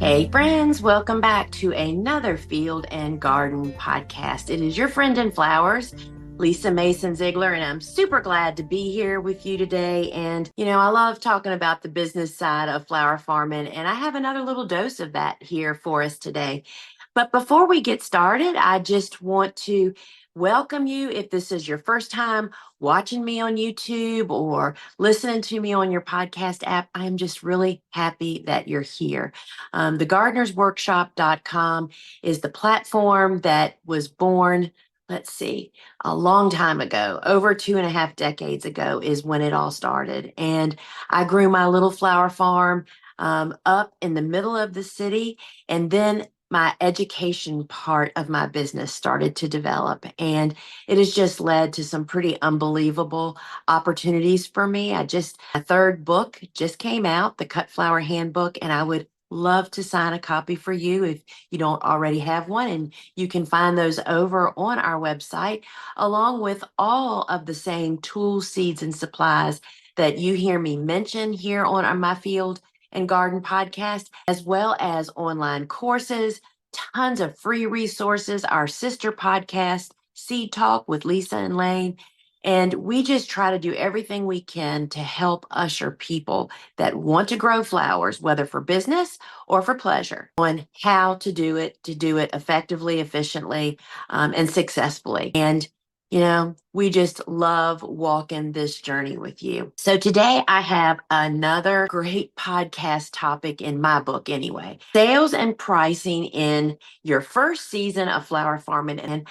Hey friends, welcome back to another Field and Garden podcast. It is your friend in flowers, Lisa Mason Ziegler, and I'm super glad to be here with you today. And, I love talking about the business side of flower farming, and I have another little dose of that here for us today. But before we get started, I just want to welcome you. If this is your first time watching me on YouTube or listening to me on your podcast app, I'm just really happy that you're here. TheGardenersWorkshop.com is the platform that was born, a long time ago. Over 2.5 decades ago is when it all started. And I grew my little flower farm up in the middle of the city. And then my education part of my business started to develop, and it has just led to some pretty unbelievable opportunities for me. My third book just came out, the Cut Flower Handbook, and I would love to sign a copy for you if you don't already have one. And you can find those over on our website, along with all of the same tools, seeds, and supplies that you hear me mention here on my Field and Garden podcast, as well as online courses, tons of free resources, our sister podcast, Seed Talk with Lisa and Lane. And we just try to do everything we can to help usher people that want to grow flowers, whether for business or for pleasure, on how to do it effectively, efficiently, and successfully. And we just love walking this journey with you. So today I have another great podcast topic in my book anyway. Sales and pricing in your first season of flower farming. And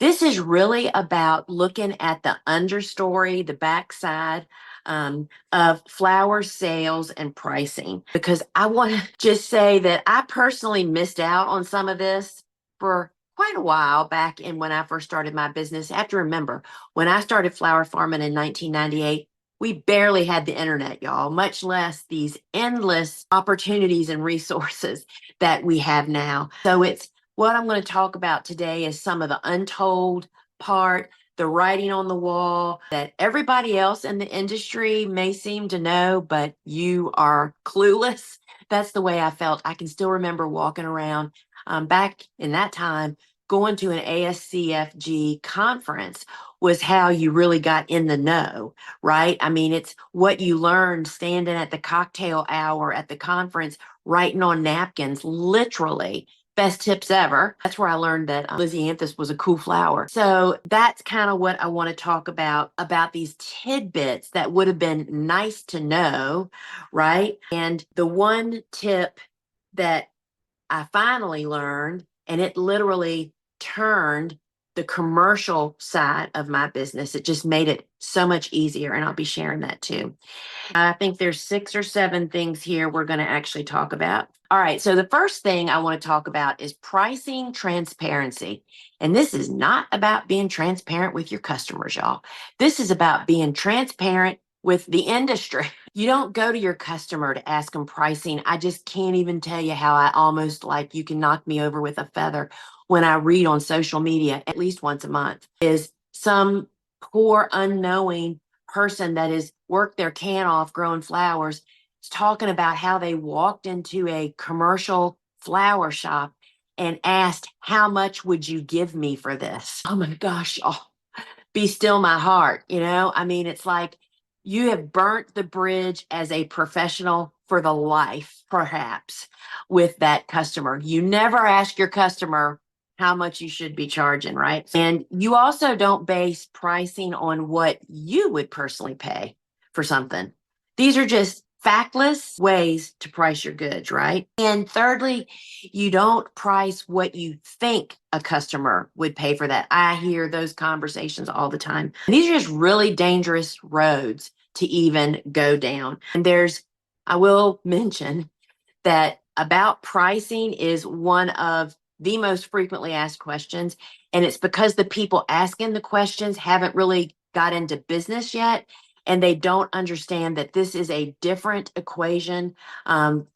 this is really about looking at the understory, the backside of flower sales and pricing, because I want to just say that I personally missed out on some of this for quite a while back when I first started my business. I have to remember, when I started flower farming in 1998, we barely had the internet, y'all, much less these endless opportunities and resources that we have now. So what I'm going to talk about today is some of the untold part, the writing on the wall that everybody else in the industry may seem to know, but you are clueless. That's the way I felt. I can still remember walking around back in that time. Going to an ASCFG conference was how you really got in the know, right? I mean, it's what you learned standing at the cocktail hour at the conference, writing on napkins, literally. Best tips ever. That's where I learned that Lysianthus was a cool flower. So that's kind of what I want to talk about these tidbits that would have been nice to know, right? And the one tip that I finally learned, and it literally turned the commercial side of my business. It just made it so much easier, and I'll be sharing that too. I think there's 6 or 7 things here we're going to actually talk about. All right, so the first thing I want to talk about is pricing transparency. And this is not about being transparent with your customers, y'all. This is about being transparent with the industry. You don't go to your customer to ask them pricing. I just can't even tell you how I almost you can knock me over with a feather when I read on social media at least once a month is some poor unknowing person that has worked their can off growing flowers is talking about how they walked into a commercial flower shop and asked, how much would you give me for this? Oh my gosh, be still my heart. I mean, it's like you have burnt the bridge as a professional for the life, perhaps, with that customer. You never ask your customer how much you should be charging, right? And you also don't base pricing on what you would personally pay for something. These are just factless ways to price your goods, right? And thirdly, you don't price what you think a customer would pay for that. I hear those conversations all the time. These are just really dangerous roads to even go down. And I will mention that about pricing is one of the most frequently asked questions. And it's because the people asking the questions haven't really got into business yet. and they don't understand that this is a different equation,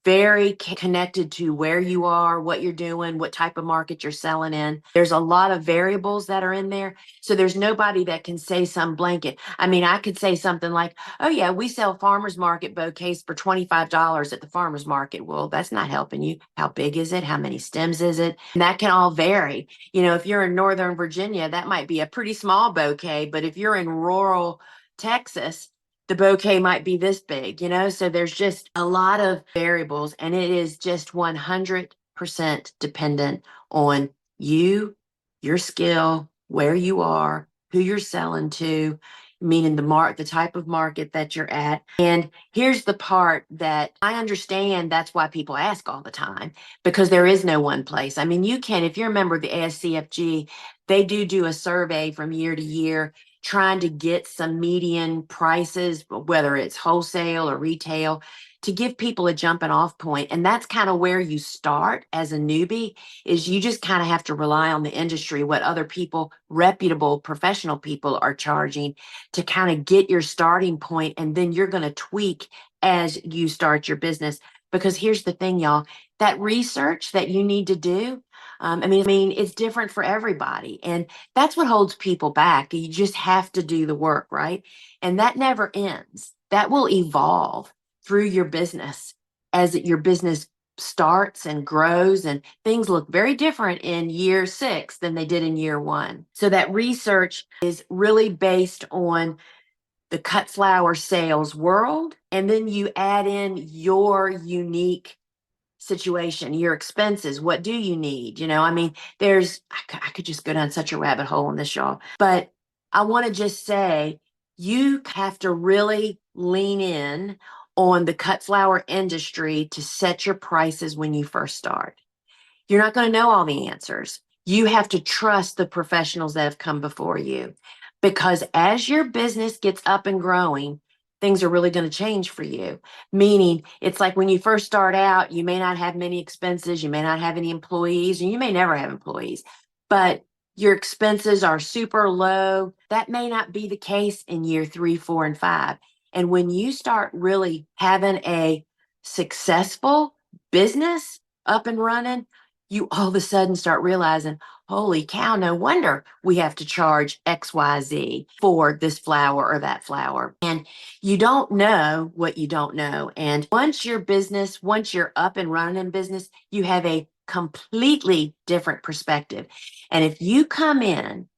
very connected to where you are, what you're doing, what type of market you're selling in. There's a lot of variables that are in there. So there's nobody that can say some blanket. I mean, I could say something like, oh yeah, we sell farmers market bouquets for $25 at the farmers market. Well, that's not helping you. How big is it? How many stems is it? And that can all vary. You know, if you're in Northern Virginia, that might be a pretty small bouquet, but if you're in rural Texas, the bouquet might be this big, you know? So there's just a lot of variables, and it is just 100% dependent on you, your skill, where you are, who you're selling to, meaning the type of market that you're at. And here's the part that I understand, that's why people ask all the time, because there is no one place. I mean, you can, if you're a member of the ASCFG, they do a survey from year to year trying to get some median prices, whether it's wholesale or retail, to give people a jumping off point. And that's kind of where you start as a newbie, is you just kind of have to rely on the industry, what other people, reputable professional people, are charging, to kind of get your starting point. And then you're going to tweak as you start your business. Because here's the thing, y'all, that research that you need to do, I mean, it's different for everybody. And that's what holds people back. You just have to do the work, right? And that never ends. That will evolve through your business as your business starts and grows, and things look very different in year 6 than they did in year 1. So that research is really based on the cut flower sales world, and then you add in your unique situation, your expenses. What do you need? You know, I mean, I could just go down such a rabbit hole on this, y'all. But I want to just say, you have to really lean in on the cut flower industry to set your prices when you first start. You're not going to know all the answers. You have to trust the professionals that have come before you, because as your business gets up and growing, things are really going to change for you. Meaning, it's like when you first start out, you may not have many expenses, you may not have any employees, and you may never have employees, but your expenses are super low. That may not be the case in year 3, 4, and 5. And when you start really having a successful business up and running, you all of a sudden start realizing, holy cow, no wonder we have to charge XYZ for this flower or that flower. And you don't know what you don't know. And once you're up and running in business, you have a completely different perspective. And if you come in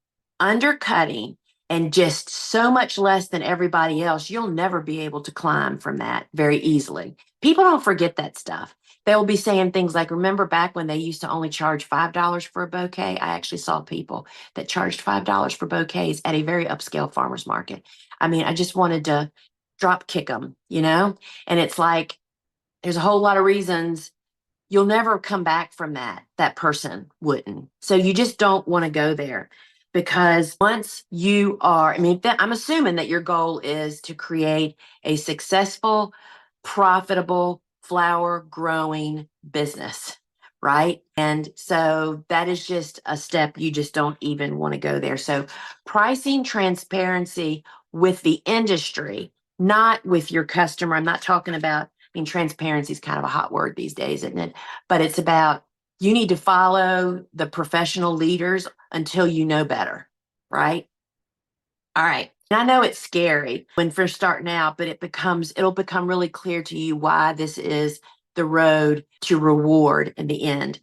undercutting and just so much less than everybody else, you'll never be able to climb from that very easily. People don't forget that stuff. They'll be saying things like, remember back when they used to only charge $5 for a bouquet? I actually saw people that charged $5 for bouquets at a very upscale farmer's market. I mean, I just wanted to drop kick them, you know? And it's like, there's a whole lot of reasons you'll never come back from that. That person wouldn't. So you just don't want to go there, because once you are, I mean, I'm assuming that your goal is to create a successful, profitable flower growing business, right? And so that is just a step you just don't even want to go there. So pricing transparency with the industry, not with your customer. I'm not talking about, I mean, transparency is kind of a hot word these days, isn't it? But it's about, you need to follow the professional leaders until you know better, right? All right. And I know it's scary when first starting out, but it'll become really clear to you why this is the road to reward in the end.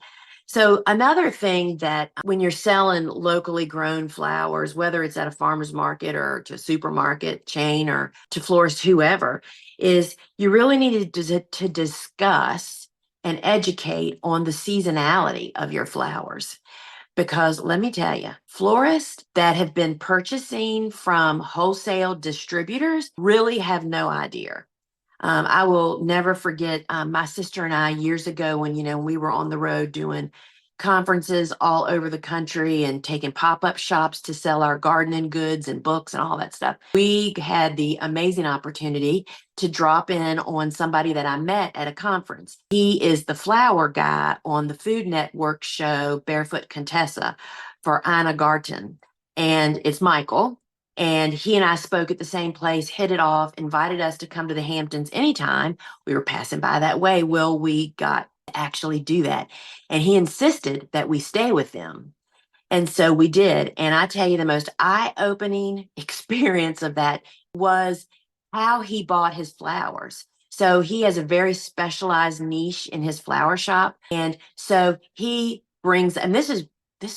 So another thing, that when you're selling locally grown flowers, whether it's at a farmer's market or to a supermarket chain or to florist, whoever, is you really need to discuss and educate on the seasonality of your flowers. Because let me tell you, florists that have been purchasing from wholesale distributors really have no idea. I will never forget my sister and I years ago when, we were on the road doing conferences all over the country and taking pop-up shops to sell our gardening goods and books and all that stuff. We had the amazing opportunity to drop in on somebody that I met at a conference. He is the flower guy on the Food Network show Barefoot Contessa for Anna Garten. And it's Michael. And he and I spoke at the same place, hit it off, invited us to come to the Hamptons anytime we were passing by that way. Well, we got to actually do that. And he insisted that we stay with them. And so we did. And I tell you, the most eye-opening experience of that was how he bought his flowers. So he has a very specialized niche in his flower shop. And so he brings, and this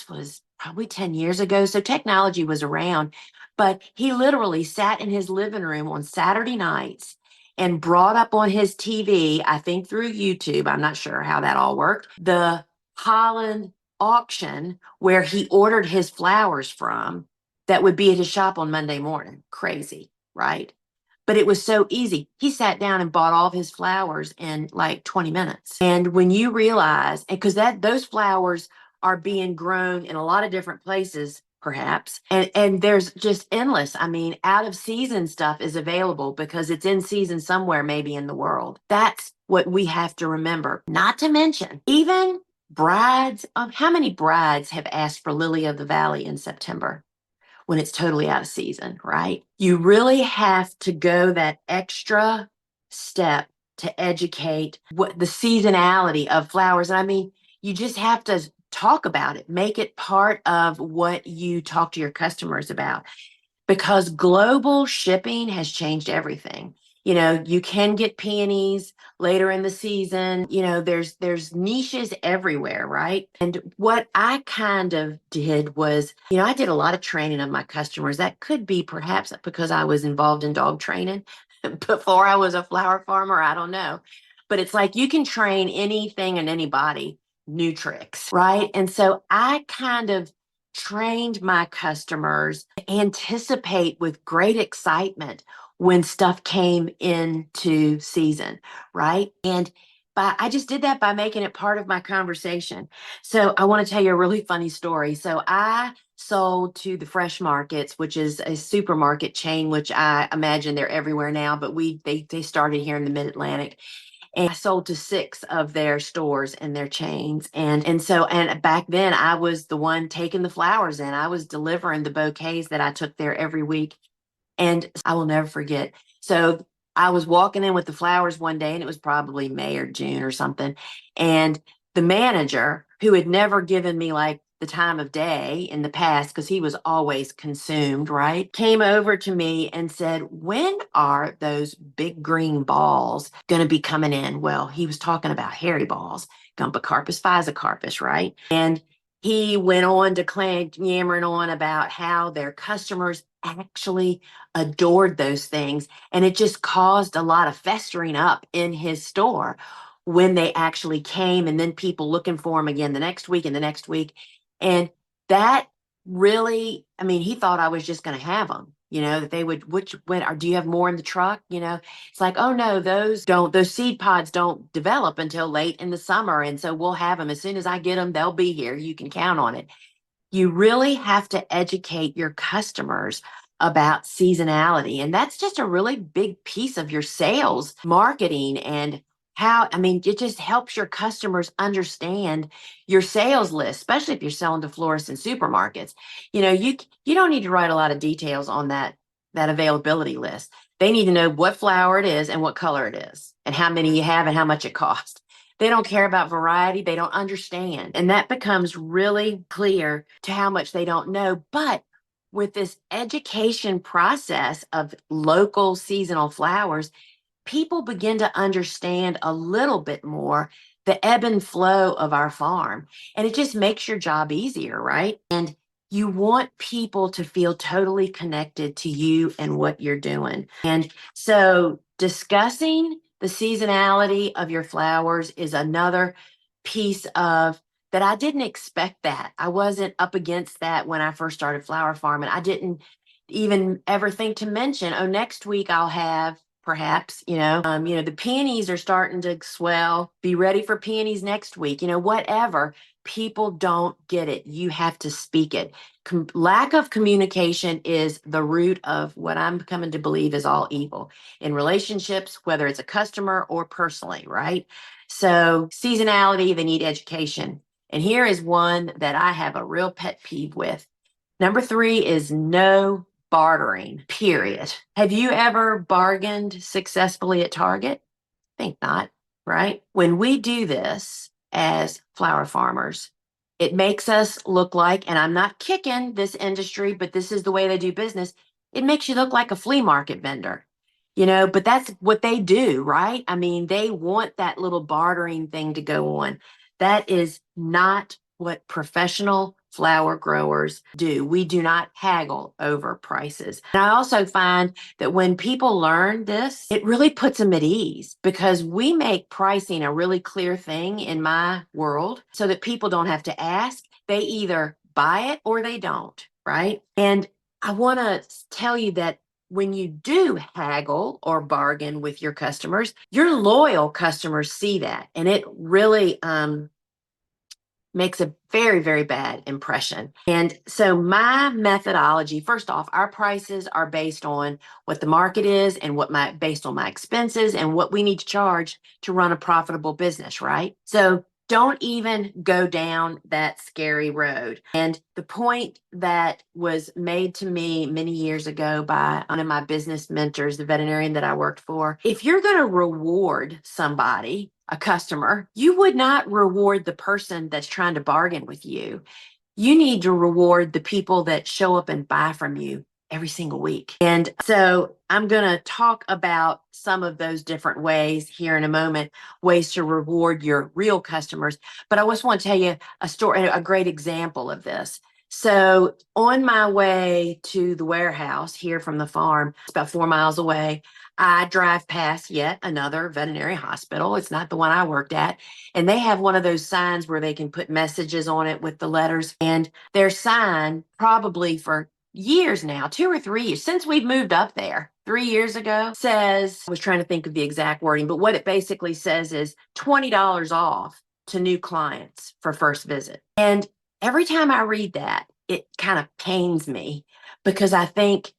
was probably 10 years ago. So technology was around, but he literally sat in his living room on Saturday nights and brought up on his TV, I think through YouTube, I'm not sure how that all worked, the Holland auction where he ordered his flowers from that would be at his shop on Monday morning. Crazy, right? But it was so easy. He sat down and bought all of his flowers in like 20 minutes. And when you realize, and because that those flowers are being grown in a lot of different places, perhaps, and there's just endless. I mean, out of season stuff is available because it's in season somewhere, maybe in the world. That's what we have to remember. Not to mention, even brides. How many brides have asked for Lily of the Valley in September when it's totally out of season, right? You really have to go that extra step to educate what the seasonality of flowers. And I mean, you just have to talk about it, make it part of what you talk to your customers about, because global shipping has changed everything. You know, you can get peonies later in the season. You know, there's niches everywhere, right? And what I kind of did was, you know, I did a lot of training of my customers. That could be perhaps because I was involved in dog training before I was a flower farmer. I don't know. But it's like you can train anything and anybody new tricks, right? And so I kind of trained my customers to anticipate with great excitement when stuff came into season, right? And I just did that by making it part of my conversation. So I want to tell you a really funny story. So I sold to the Fresh Markets, which is a supermarket chain, which I imagine they're everywhere now, but they started here in the Mid-Atlantic. And I sold to 6 of their stores and their chains. And back then I was the one taking the flowers in. I was delivering the bouquets that I took there every week. And I will never forget. So I was walking in with the flowers one day, and it was probably May or June or something. And the manager, who had never given me like the time of day in the past, because he was always consumed, right, came over to me and said, "When are those big green balls going to be coming in?" Well, he was talking about hairy balls, Gumbacarpus physocarpus, right? And he went on to yammering on about how their customers actually adored those things. And it just caused a lot of festering up in his store when they actually came, and then people looking for him again the next week and the next week. And that really, I mean, he thought I was just going to have them, you know, that they would, or do you have more in the truck? You know, it's like, oh no, those seed pods don't develop until late in the summer. And so we'll have them as soon as I get them, they'll be here. You can count on it. You really have to educate your customers about seasonality. And that's just a really big piece of your sales marketing and how, I mean, it just helps your customers understand your sales list, especially if you're selling to florists and supermarkets. You know, you don't need to write a lot of details on that availability list. They need to know what flower it is and what color it is and how many you have and how much it costs. They don't care about variety. They don't understand. And that becomes really clear to how much they don't know. But with this education process of local seasonal flowers, people begin to understand a little bit more the ebb and flow of our farm. And it just makes your job easier, right? And you want people to feel totally connected to you and what you're doing. And so discussing the seasonality of your flowers is another piece of that. I didn't expect that. I wasn't up against that when I first started flower farming. I didn't even ever think to mention, oh, next week I'll have perhaps, the peonies are starting to swell. Be ready for peonies next week, whatever. People don't get it. You have to speak it. Lack of communication is the root of what I'm coming to believe is all evil in relationships, whether it's a customer or personally, right? So seasonality, they need education. And here is one that I have a real pet peeve with. Number 3 is know bartering, period. Have you ever bargained successfully at Target? Think not, right? When we do this as flower farmers, it makes us look like, and I'm not kicking this industry, but this is the way they do business. It makes you look like a flea market vendor, but that's what they do, right? I mean, they want that little bartering thing to go on. That is not what professional flower growers do. We do not haggle over prices. And I also find that when people learn this, it really puts them at ease because we make pricing a really clear thing in my world so that people don't have to ask. They either buy it or they don't, right? And I want to tell you that when you do haggle or bargain with your customers, your loyal customers see that, and it really makes a very, very bad impression. And so my methodology, first off, our prices are based on what the market is and based on my expenses and what we need to charge to run a profitable business, right? So don't even go down that scary road. And the point that was made to me many years ago by one of my business mentors, the veterinarian that I worked for, if you're going to reward somebody, a customer, you would not reward the person that's trying to bargain with you. You need to reward the people that show up and buy from you every single week. And so I'm going to talk about some of those different ways here in a moment, ways to reward your real customers. But I just want to tell you a story, a great example of this. So on my way to the warehouse here from the farm, it's about 4 miles away, I drive past yet another veterinary hospital. It's not the one I worked at. And they have one of those signs where they can put messages on it with the letters. And their sign, probably for years now, 2 or 3 years, since we've moved up there, 3 years ago, says, I was trying to think of the exact wording, but what it basically says is $20 off to new clients for first visit. And every time I read that, it kind of pains me because I think,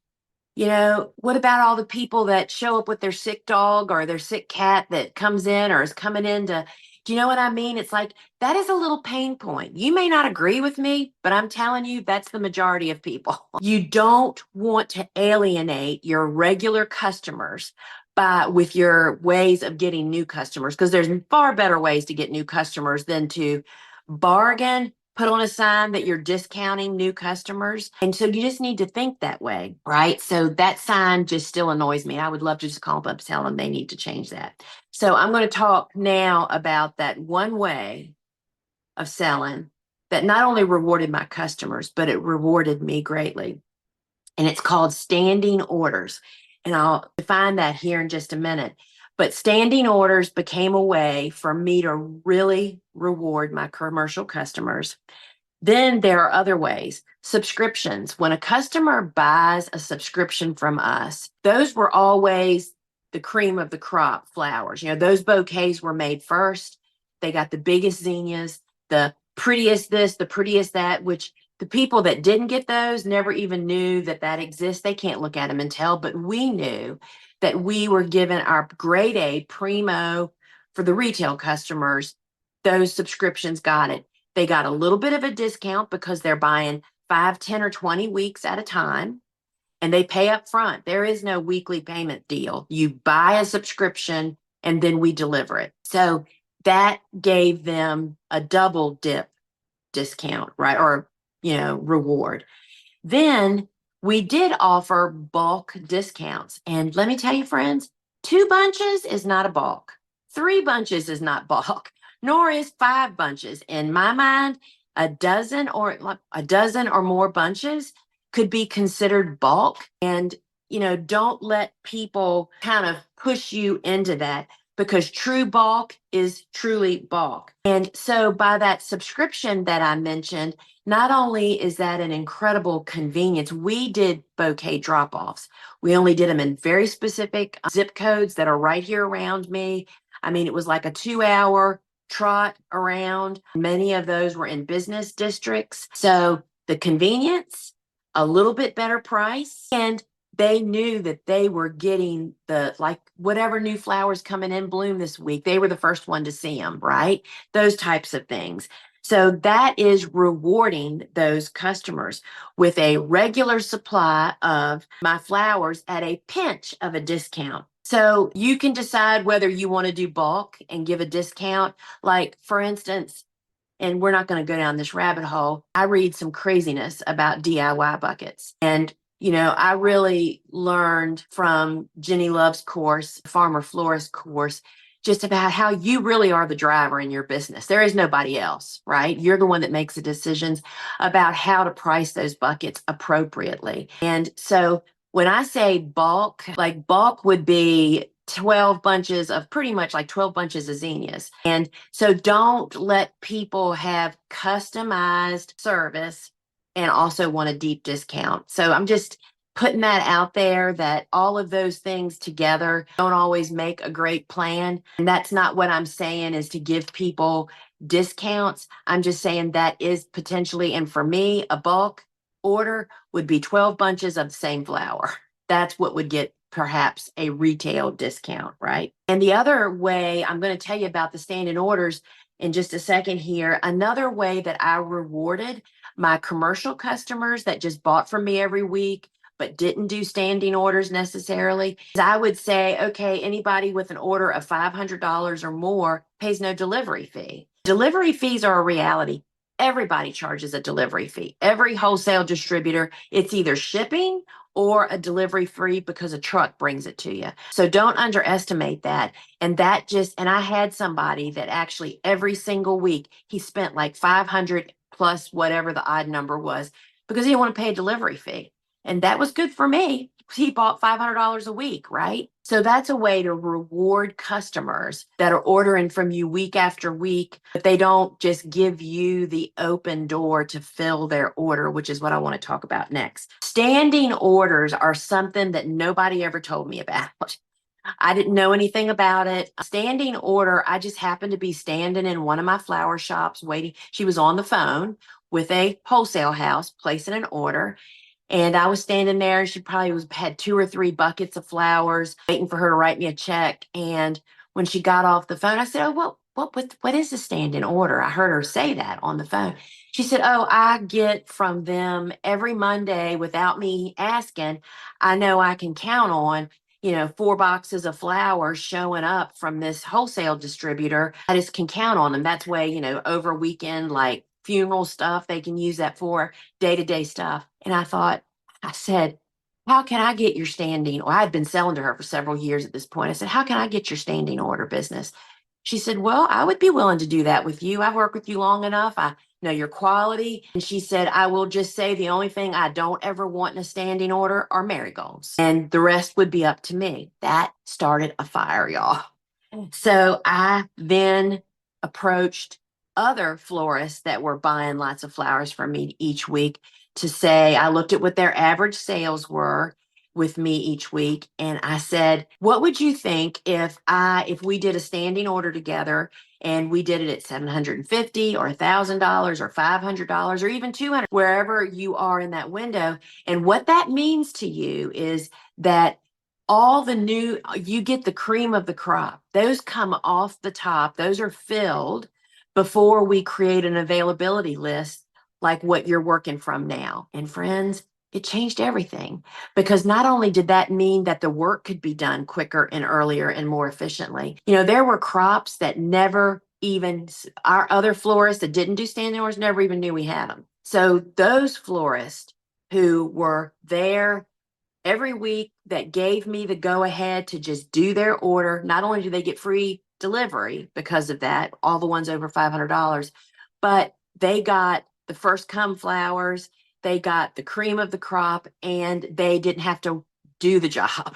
what about all the people that show up with their sick dog or their sick cat that comes in or is coming in do you know what I mean? It's like, that is a little pain point. You may not agree with me, but I'm telling you, that's the majority of people. You don't want to alienate your regular customers with your ways of getting new customers, because there's far better ways to get new customers than to bargain, put on a sign that you're discounting new customers. And so you just need to think that way, right? So that sign just still annoys me. I would love to just call them up and tell them they need to change that. So I'm going to talk now about that one way of selling that not only rewarded my customers, but it rewarded me greatly. And it's called standing orders. And I'll define that here in just a minute. But standing orders became a way for me to really reward my commercial customers. Then there are other ways. Subscriptions. When a customer buys a subscription from us, those were always the cream of the crop flowers. Those bouquets were made first. They got the biggest zinnias, the prettiest this, the prettiest that, which the people that didn't get those never even knew that exists. They can't look at them and tell, but we knew that we were given our grade A primo for the retail customers. Those subscriptions got it. They got a little bit of a discount because they're buying 5, 10, or 20 weeks at a time, and they pay up front. There is no weekly payment deal. You buy a subscription and then we deliver it. So that gave them a double dip discount, right? Or, reward. Then we did offer bulk discounts. And let me tell you, friends, 2 bunches is not a bulk. 3 bunches is not bulk, nor is 5 bunches. In my mind, a dozen or more bunches could be considered bulk. And, don't let people kind of push you into that, because true bulk is truly bulk. And so by that subscription that I mentioned, not only is that an incredible convenience, we did bouquet drop-offs. We only did them in very specific zip codes that are right here around me. I mean, it was like a 2-hour trot around. Many of those were in business districts. So the convenience, a little bit better price, and they knew that they were getting whatever new flowers coming in bloom this week. They were the first one to see them, right? Those types of things. So that is rewarding those customers with a regular supply of my flowers at a pinch of a discount. So you can decide whether you want to do bulk and give a discount. Like, for instance, and we're not going to go down this rabbit hole. I read some craziness about DIY buckets. And, I really learned from Jenny Love's course, Farmer Florist course, just about how you really are the driver in your business. There is nobody else, right? You're the one that makes the decisions about how to price those buckets appropriately. And so when I say bulk, like bulk would be 12 bunches of pretty much like 12 bunches of zinnias. And so don't let people have customized service and also want a deep discount. So I'm just putting that out there that all of those things together don't always make a great plan. And that's not what I'm saying is to give people discounts. I'm just saying that is potentially, and for me, a bulk order would be 12 bunches of the same flower. That's what would get perhaps a retail discount, right? And the other way, I'm going to tell you about the standing orders in just a second here. Another way that I rewarded my commercial customers that just bought from me every week but didn't do standing orders necessarily, I would say, okay, anybody with an order of $500 or more pays no delivery fee. Delivery fees are a reality. Everybody charges a delivery fee. Every wholesale distributor, it's either shipping or a delivery fee because a truck brings it to you. So don't underestimate that. And I had somebody that actually every single week he spent like 500 plus whatever the odd number was because he didn't want to pay a delivery fee. And that was good for me. He bought $500 a week, right? So that's a way to reward customers that are ordering from you week after week, but they don't just give you the open door to fill their order, which is what I want to talk about next. Standing orders are something that nobody ever told me about. I didn't know anything about it. Standing order, I just happened to be standing in one of my flower shops waiting. She was on the phone with a wholesale house placing an order. And I was standing there. She probably had 2 or 3 buckets of flowers, waiting for her to write me a check. And when she got off the phone, I said, "Oh, well, what is the standing order?" I heard her say that on the phone. She said, "Oh, I get from them every Monday without me asking. I know I can count on, 4 boxes of flowers showing up from this wholesale distributor. I just can count on them. That's way, over a weekend, like funeral stuff, they can use that for day-to-day stuff." And I said, "How can I get your standing?" Well, I had been selling to her for several years at this point. I said, "How can I get your standing order business?" She said, "Well, I would be willing to do that with you. I've worked with you long enough. I know your quality." And she said, "I will just say the only thing I don't ever want in a standing order are marigolds. And the rest would be up to me." That started a fire, y'all. So I then approached other florists that were buying lots of flowers from me each week to say, I looked at what their average sales were with me each week. And I said, what would you think if we did a standing order together and we did it at $750 or $1,000 or $500 or even $200, wherever you are in that window. And what that means to you is that you get the cream of the crop. Those come off the top. Those are filled before we create an availability list like what you're working from now. And friends, it changed everything because not only did that mean that the work could be done quicker and earlier and more efficiently, there were crops that our other florists that didn't do standing orders never even knew we had them. So those florists who were there every week that gave me the go ahead to just do their order, not only do they get free delivery because of that, all the ones over $500, but they got the first come flowers, they got the cream of the crop, and they didn't have to do the job.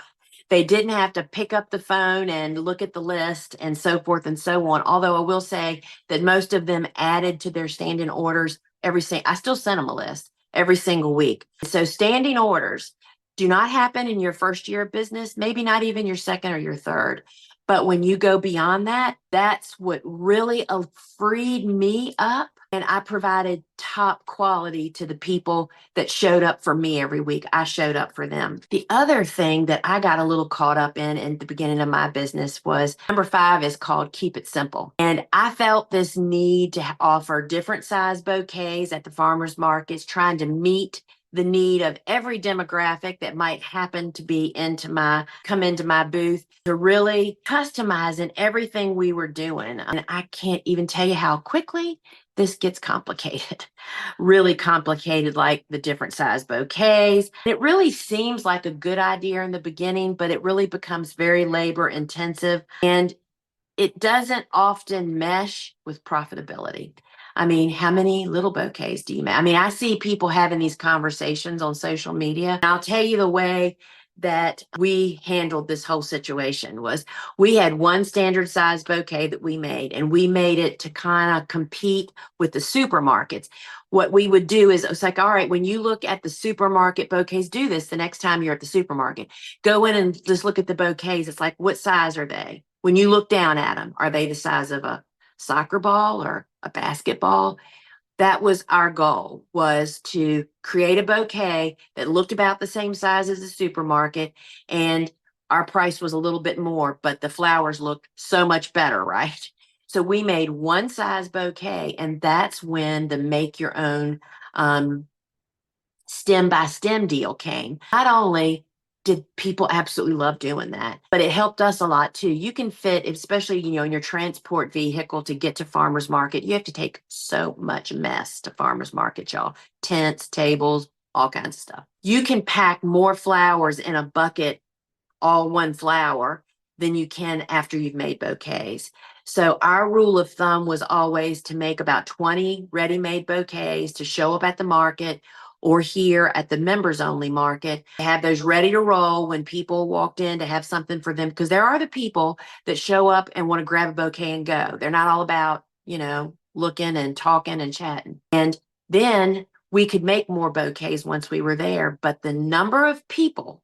They didn't have to pick up the phone and look at the list and so forth and so on. Although I will say that most of them added to their standing orders I still sent them a list every single week. So standing orders do not happen in your first year of business, maybe not even your second or your third. But when you go beyond that, that's what really freed me up. And I provided top quality to the people that showed up for me every week. I showed up for them. The other thing that I got a little caught up in the beginning of my business was number 5 is called keep it simple. And I felt this need to offer different size bouquets at the farmers markets, trying to meet the need of every demographic that might happen to be come into my booth, to really customize in everything we were doing. And I can't even tell you how quickly this gets complicated, really complicated, like the different size bouquets. It really seems like a good idea in the beginning, but it really becomes very labor intensive, and it doesn't often mesh with profitability. I mean, how many little bouquets do you make? I mean, I see people having these conversations on social media. And I'll tell you the way that we handled this whole situation was we had one standard size bouquet that we made, and we made it to kind of compete with the supermarkets. What we would do is it's like, all right, when you look at the supermarket bouquets, do this the next time you're at the supermarket. Go in and just look at the bouquets. It's like, what size are they? When you look down at them, are they the size of a soccer ball or a basketball? That was our goal, was to create a bouquet that looked about the same size as the supermarket, and our price was a little bit more, but the flowers looked so much better, right? So we made one size bouquet, and that's when the make your own stem by stem deal came. Not only did people absolutely love doing that, but it helped us a lot too. You can fit, especially, in your transport vehicle to get to farmers market, you have to take so much mess to farmers market, y'all. Tents, tables, all kinds of stuff. You can pack more flowers in a bucket, all one flower, than you can after you've made bouquets. So our rule of thumb was always to make about 20 ready-made bouquets to show up at the market or here at the members only market, have those ready to roll when people walked in, to have something for them. Because there are the people that show up and want to grab a bouquet and go. They're not all about, looking and talking and chatting. And then we could make more bouquets once we were there. But the number of people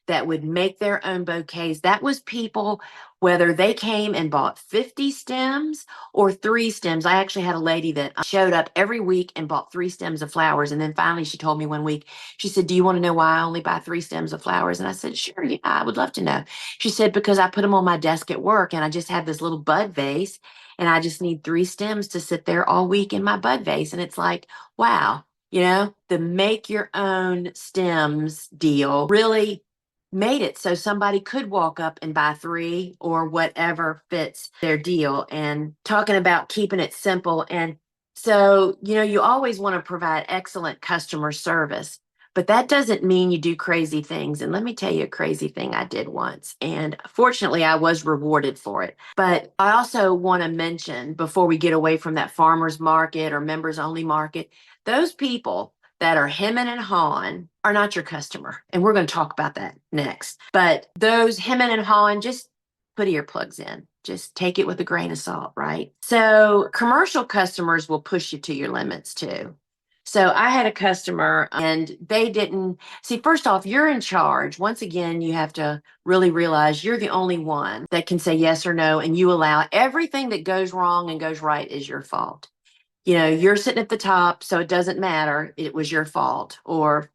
that would make their own bouquets, that was people, whether they came and bought 50 stems or 3 stems. I actually had a lady that showed up every week and bought 3 stems of flowers. And then finally she told me one week, she said, "Do you want to know why I only buy 3 stems of flowers?" And I said, "Sure, yeah, I would love to know." She said, "Because I put them on my desk at work, and I just have this little bud vase, and I just need 3 stems to sit there all week in my bud vase." And it's like, wow, the make your own stems deal really made it so somebody could walk up and buy 3 or whatever fits their deal. And talking about keeping it simple. And so, you always want to provide excellent customer service, but that doesn't mean you do crazy things. And let me tell you a crazy thing I did once. And fortunately, I was rewarded for it. But I also want to mention, before we get away from that farmers market or members only market, those people that are hemming and hawing are not your customer. And we're going to talk about that next. But those hemming and hawing, just put earplugs in. Just take it with a grain of salt, right? So commercial customers will push you to your limits too. So I had a customer, and they didn't see, first off, you're in charge. Once again, you have to really realize you're the only one that can say yes or no, and you allow everything that goes wrong and goes right is your fault. You're sitting at the top, so it doesn't matter. It was your fault, or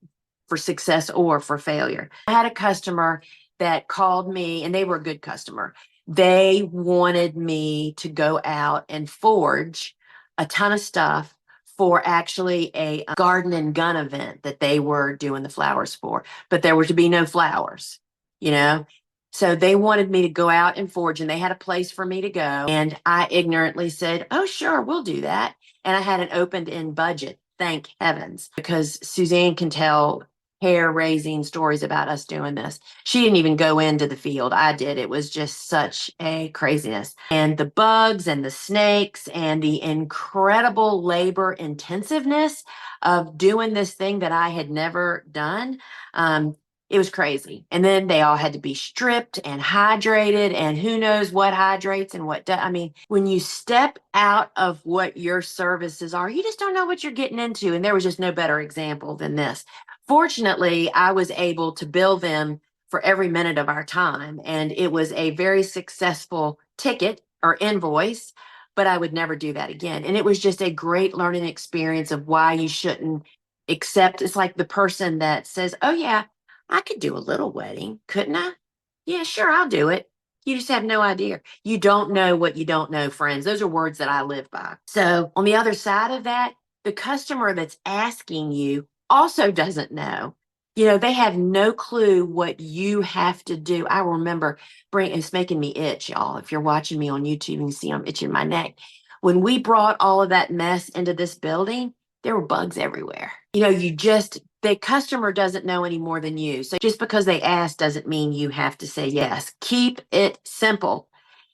for success or for failure. I had a customer that called me, and they were a good customer. They wanted me to go out and forge a ton of stuff for actually a garden and gun event that they were doing the flowers for, but there were to be no flowers, you know? So they wanted me to go out and forge, and they had a place for me to go. And I ignorantly said, "Oh, sure, we'll do that." And I had an opened in budget, thank heavens, because Suzanne can tell hair raising stories about us doing this. She didn't even go into the field. I did. It was just such a craziness. And the bugs and the snakes and the incredible labor intensiveness of doing this thing that I had never done. It was crazy. And then they all had to be stripped and hydrated, and who knows what hydrates and what I mean, when you step out of what your services are, you just don't know what you're getting into. And there was just no better example than this. Fortunately, I was able to bill them for every minute of our time. And it was a very successful ticket or invoice, but I would never do that again. And it was just a great learning experience of why you shouldn't accept. It's like the person that says, oh, yeah, I could do a little wedding, couldn't I? Yeah, sure, I'll do it. You just have no idea. You don't know what you don't know, friends. Those are words that I live by. So, on the other side of that, the customer that's asking you also doesn't know. They have no clue what you have to do. I remember it's making me itch, y'all. If you're watching me on YouTube, you can see I'm itching my neck. When we brought all of that mess into this building, there were bugs everywhere. The customer doesn't know any more than you. So just because they ask doesn't mean you have to say yes. Keep it simple.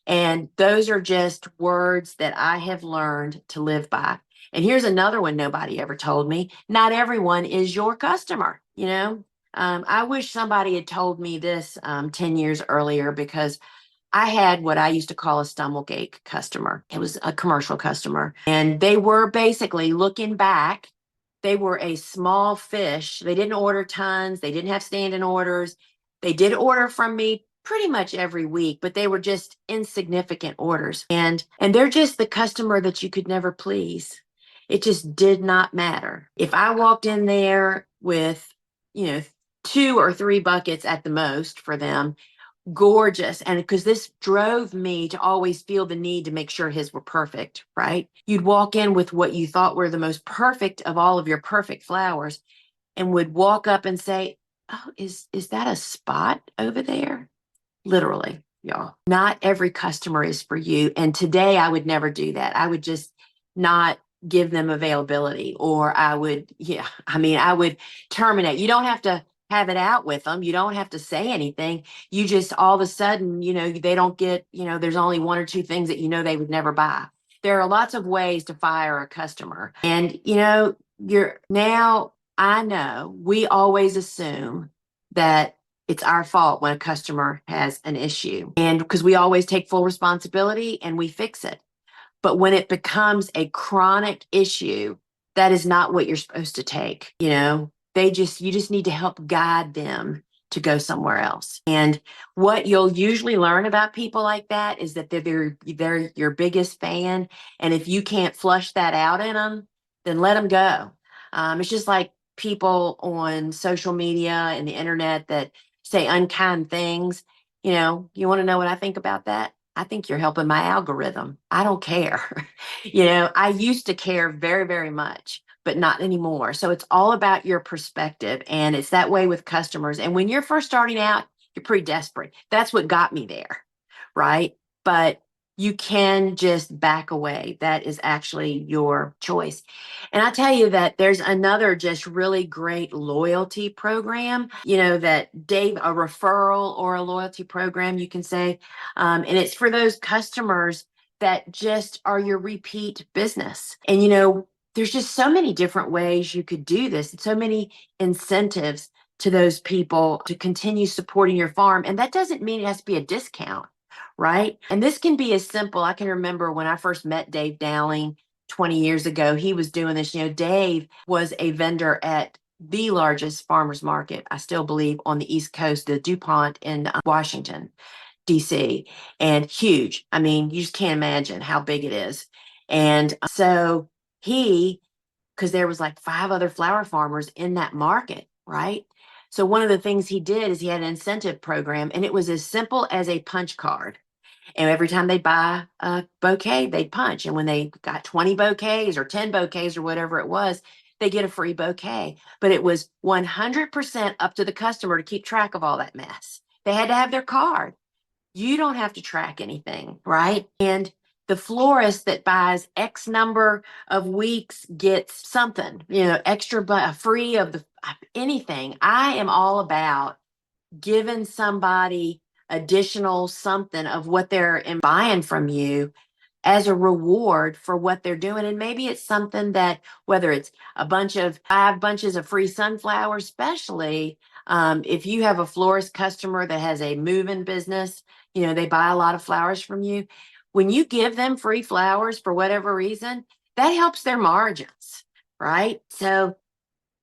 And those are just words that I have learned to live by. And here's another one nobody ever told me. Not everyone is your customer. I wish somebody had told me this 10 years earlier, because I had what I used to call a stomachache customer. It was a commercial customer. And they were basically, looking back, they were a small fish. They didn't order tons. They didn't have standing orders. They did order from me pretty much every week, but they were just insignificant orders. And they're just the customer that you could never please. It just did not matter. If I walked in there with, 2 or 3 buckets at the most for them, gorgeous. And because this drove me to always feel the need to make sure his were perfect, right? You'd walk in with what you thought were the most perfect of all of your perfect flowers and would walk up and say, oh, is that a spot over there? Literally, y'all. Not every customer is for you. And today I would never do that. I would just not give them availability, or I would terminate. You don't have to have it out with them. You don't have to say anything. You just, all of a sudden, they don't get, there's only 1 or 2 things that they would never buy. There are lots of ways to fire a customer. And, I know we always assume that it's our fault when a customer has an issue, and because we always take full responsibility and we fix it. But when it becomes a chronic issue, that is not what you're supposed to take. You just need to help guide them to go somewhere else. And what you'll usually learn about people like that is that they're your biggest fan. And if you can't flush that out in them, then let them go. It's just like people on social media and the internet that say unkind things. You want to know what I think about that? I think you're helping my algorithm. I don't care. I used to care very, very much, but not anymore. So it's all about your perspective. And it's that way with customers. And when you're first starting out, you're pretty desperate. That's what got me there, right? But you can just back away. That is actually your choice. And I tell you that there's another just really great loyalty program, that Dave, a referral or a loyalty program, you can say. And it's for those customers that just are your repeat business. And, there's just so many different ways you could do this, and so many incentives to those people to continue supporting your farm. And that doesn't mean it has to be a discount, right? And this can be as simple. I can remember when I first met Dave Dowling 20 years ago, he was doing this. Dave was a vendor at the largest farmers market, I still believe, on the East Coast, the DuPont in Washington, DC, and huge. I mean, you just can't imagine how big it is. And so because there was like 5 other flower farmers in that market, right? So one of the things he did is he had an incentive program, and it was as simple as a punch card. And every time they buy a bouquet, they'd punch. And when they got 20 bouquets or 10 bouquets or whatever it was, they get a free bouquet. But it was 100% up to the customer to keep track of all that mess. They had to have their card. You don't have to track anything, right? And the florist that buys X number of weeks gets something, extra, but free of anything. I am all about giving somebody additional something of what they're buying from you as a reward for what they're doing. And maybe it's something that, whether it's 5 bunches of free sunflowers, especially if you have a florist customer that has a move-in business, they buy a lot of flowers from you. When you give them free flowers for whatever reason, that helps their margins, right? So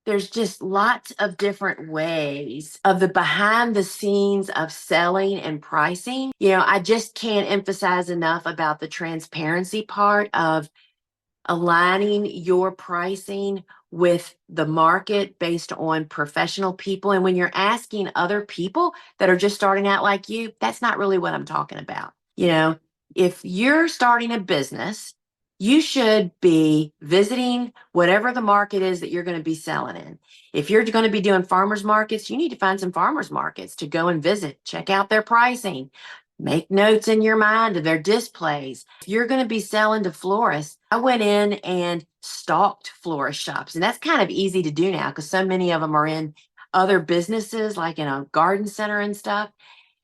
There's just lots of different ways of the behind the scenes of selling and pricing. I just can't emphasize enough about the transparency part of aligning your pricing with the market based on professional people. And when you're asking other people that are just starting out like you, that's not really what I'm talking about. If you're starting a business, you should be visiting whatever the market is that you're going to be selling in. If you're going to be doing farmers markets, you need to find some farmers markets to go and visit, check out their pricing, make notes in your mind of their displays. If you're going to be selling to florists, I went in and stalked florist shops. And that's kind of easy to do now because so many of them are in other businesses, like in a garden center and stuff,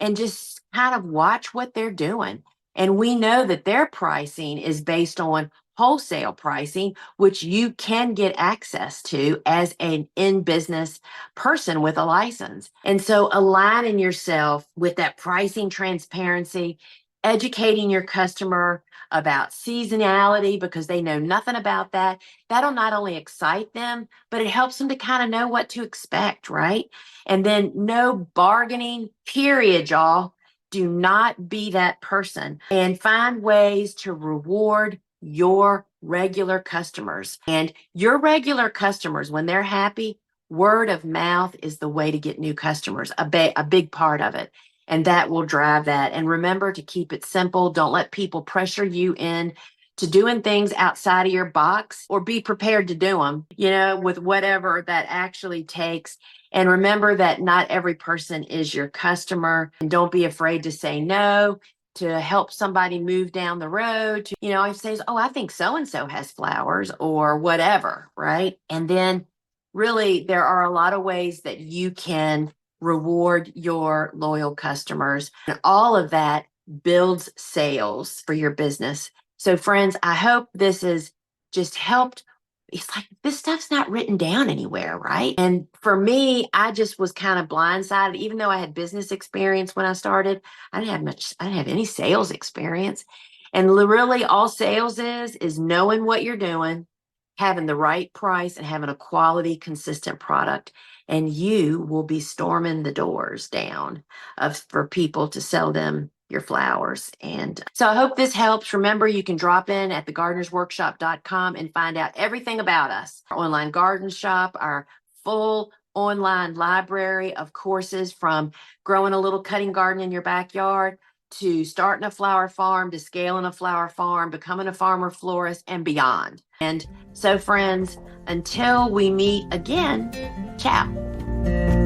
and just kind of watch what they're doing. And we know that their pricing is based on wholesale pricing, which you can get access to as an in-business person with a license. And so aligning yourself with that pricing transparency, educating your customer about seasonality because they know nothing about that, that'll not only excite them, but it helps them to kind of know what to expect, right? And then no bargaining, period, y'all. Do not be that person, and find ways to reward your regular customers. And your regular customers, when they're happy, word of mouth is the way to get new customers, a big part of it. And that will drive that. And remember to keep it simple. Don't let people pressure you in to doing things outside of your box, or be prepared to do them, with whatever that actually takes. And remember that not every person is your customer. And don't be afraid to say no, to help somebody move down the road. I say, oh, I think so-and-so has flowers or whatever, right? And then really there are a lot of ways that you can reward your loyal customers. And all of that builds sales for your business. So friends, I hope this has just helped. It's like this stuff's not written down anywhere, right? And for me, I just was kind of blindsided. Even though I had business experience when I started, I didn't have any sales experience. And really all sales is knowing what you're doing, having the right price, and having a quality, consistent product. And you will be storming the doors down for people to sell them your flowers. And so I hope this helps. Remember, you can drop in at thegardenersworkshop.com and find out everything about us. Our online garden shop, our full online library of courses, from growing a little cutting garden in your backyard to starting a flower farm, to scaling a flower farm, becoming a farmer florist, and beyond. And so friends, until we meet again, ciao.